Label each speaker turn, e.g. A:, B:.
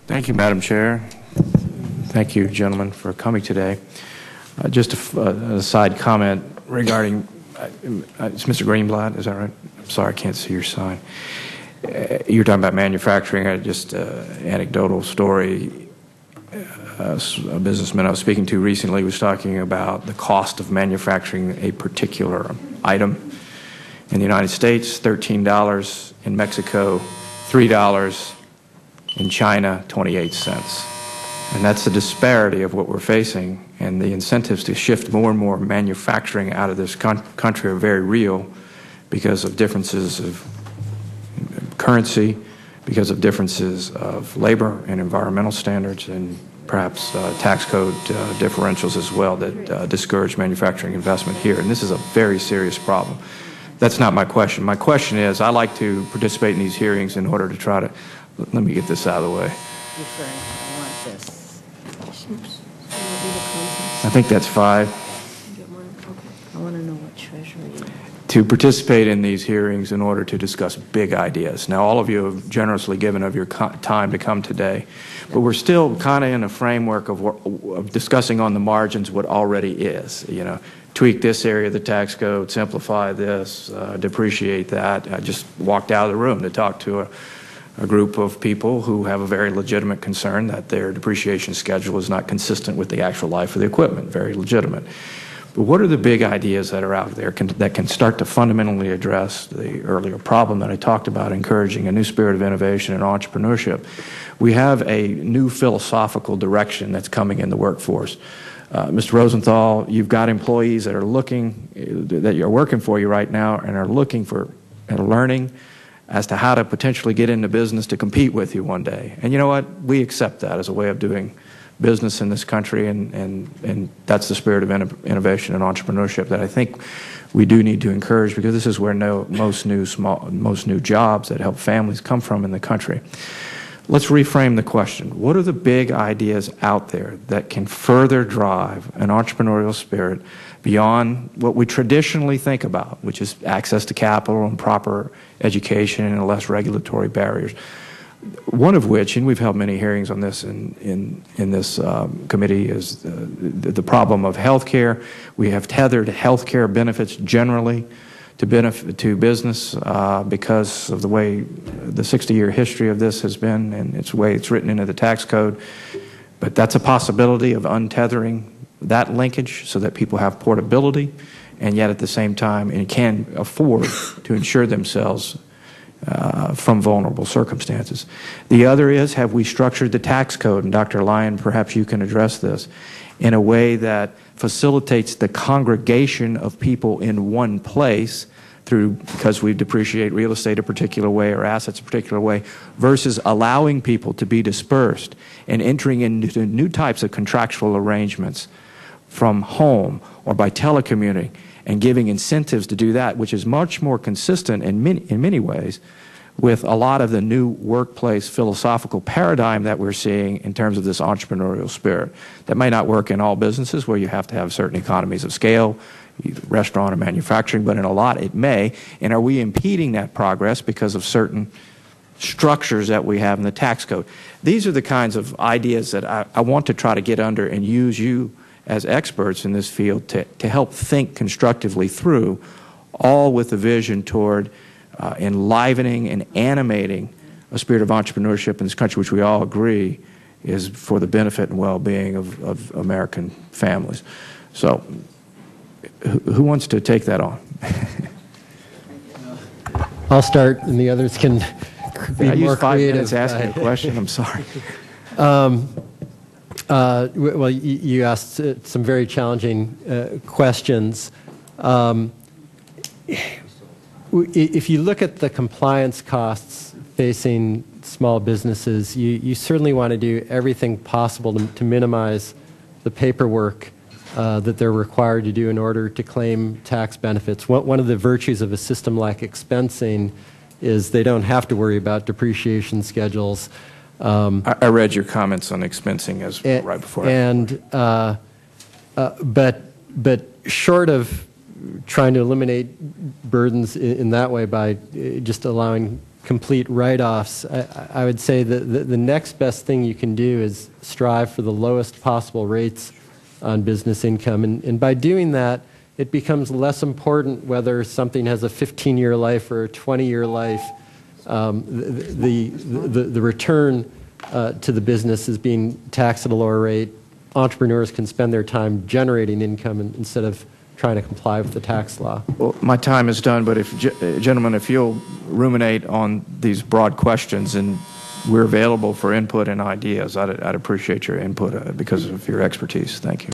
A: Thank you, Madam Chair. Thank you, gentlemen, for coming today. Just a side comment regarding, it's Mr. Greenblatt, is that right? I'm sorry, I can't see your sign. You're talking about manufacturing. Just anecdotal story. A businessman I was speaking to recently was talking about the cost of manufacturing a particular item. In the United States, $13. In Mexico, $3. In China, 28 cents. And that's the disparity of what we're facing. And the incentives to shift more and more manufacturing out of this country are very real because of differences of currency, because of differences of labor and environmental standards, and perhaps tax code differentials as well that discourage manufacturing investment here. And this is a very serious problem. That's not my question. My question is, I like to participate in these hearings in order to try to, let me get this out of the way.
B: I want this. Oops.
A: I think that's 5.
B: I want to know what Treasury is.
A: To participate in these hearings in order to discuss big ideas. Now, all of you have generously given of your time to come today, but we're still kind of in a framework of discussing on the margins what already is. You know, tweak this area of the tax code, simplify this, depreciate that. I just walked out of the room to talk to a group of people who have a very legitimate concern that their depreciation schedule is not consistent with the actual life of the equipment. Very legitimate. But what are the big ideas that are out there that can start to fundamentally address the earlier problem that I talked about, encouraging a new spirit of innovation and entrepreneurship? We have a new philosophical direction that's coming in the workforce. Mr. Rosenthal, you've got employees that are looking, that are working for you right now and are looking for and learning as to how to potentially get into business to compete with you one day. And you know what? We accept that as a way of doing business in this country, and that's the spirit of innovation and entrepreneurship that I think we do need to encourage, because this is where most new jobs that help families come from in the country. Let's reframe the question. What are the big ideas out there that can further drive an entrepreneurial spirit beyond what we traditionally think about, which is access to capital and proper education and less regulatory barriers? One of which, and we've held many hearings on this in this committee, is the problem of health care. We have tethered health care benefits generally to business because of the way the 60-year history of this has been and its way it's written into the tax code. But that's a possibility of untethering that linkage so that people have portability, and yet at the same time and can afford to insure themselves from vulnerable circumstances. The other is, have we structured the tax code, and Dr. Lyon, perhaps you can address this, in a way that facilitates the congregation of people in one place because we depreciate real estate a particular way or assets a particular way, versus allowing people to be dispersed and entering into new types of contractual arrangements from home or by telecommuting, and giving incentives to do that, which is much more consistent in many ways with a lot of the new workplace philosophical paradigm that we're seeing in terms of this entrepreneurial spirit. That may not work in all businesses where you have to have certain economies of scale, either restaurant or manufacturing, but in a lot it may. And are we impeding that progress because of certain structures that we have in the tax code? These are the kinds of ideas that I want to try to get under and use you as experts in this field to help think constructively through, all with a vision toward enlivening and animating a spirit of entrepreneurship in this country, which we all agree is for the benefit and well-being of American families. So, who wants to take that on?
C: I'll start, and the others can be
A: I
C: more
A: used 5
C: creative.
A: minutes asking a question. I'm sorry.
C: Well, you asked some very challenging questions. If you look at the compliance costs facing small businesses, you certainly want to do everything possible to minimize the paperwork that they're required to do in order to claim tax benefits. One of the virtues of a system like expensing is they don't have to worry about depreciation schedules.
A: I read your comments on expensing right before.
C: But short of trying to eliminate burdens in that way by just allowing complete write-offs. I would say that the next best thing you can do is strive for the lowest possible rates on business income. And by doing that, it becomes less important whether something has a 15-year life or a 20-year life. The return to the business is being taxed at a lower rate. Entrepreneurs can spend their time generating income instead of trying to comply with the tax law.
A: Well, my time is done, but gentlemen, if you'll ruminate on these broad questions, and we're available for input and ideas, I'd appreciate your input because of your expertise. Thank you.